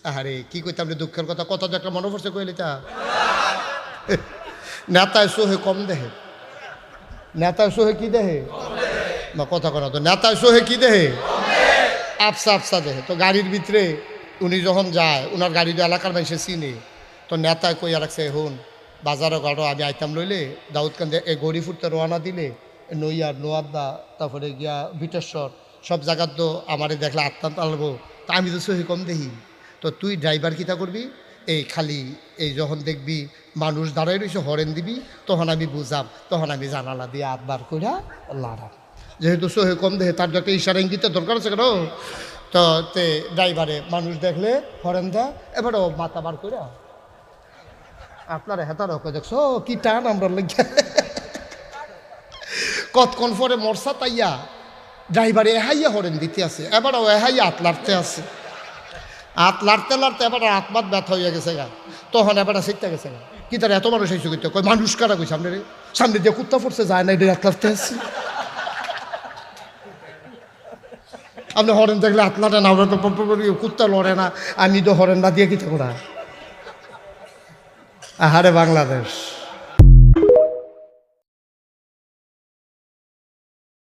আরে কি কইতাম রে, দুঃখের কথা কত তো একটা মনে পড়ছে কইলি তা নেতায় সোহে কম দেহে, নেতায় সোহে কি দেহে বা কথা করা তো নেতায় সোহে কি দেহে আফসা আফসা দেহে। তো গাড়ির ভিতরে উনি যখন যায় উনার গাড়িটা এলাকার মানুষে চিনে, তো নেতায় কইয়া রাখছে হুন বাজারও গাড়ো আমি আইতাম লইলে দাউদকান্দে এই গড়ি ফুটতে রওনা দিলে নইয়ার নোয়াদ্দা তারপরে গিয়া ভিটেশ্বর সব জায়গার তো আমারে দেখলে আত্মান্ত আলবো, তা আমি তো সহি কম দেখি। তো তুই ড্রাইভার কিতা করবি, এই খালি এই যখন দেখবি মানুষ দাঁড়াই রয়েছে হরেন দিবি, তখন আমি বুঝাম, তখন আমি জানালা দিয়ে আটবার কইরা লাড়াম। যেহেতু সহি কম দেখে তার তো একটা ইশারা ইঙ্গিতের দরকার আছে কেন। তো তে ড্রাইভারে মানুষ দেখলে হরেন দেয়, এবারও মাথা বার কইরা আপনারা হেতার হকে দেখছো কি টান আমরা লেগে কতক্ষণ পরে মরসা তাইয়া ড্রাইভারে এহাইয়া হরেন দিতে আছে, এবারও এহাইয়া হাত লাড়তে আছে, হাত লাড়তে লাড়তে এবার হাত ব্যথা হইয়া গেছে গা, তখন এবার সিটটা গেছে গা। কি তার এত মানুষ এসে করতে কই মানুষ কারা কই সামনে রে, সামনে দিয়ে কুত্তা পড়ছে যায় না এটা হাত লাড়তে আসছে। আপনি হরেন দেখলে হাত লাড়ে না, আমরা তো কুত্তা লড়ে না, আমি তো হরেন না দিয়ে কি করা। আহারে বাংলাদেশ।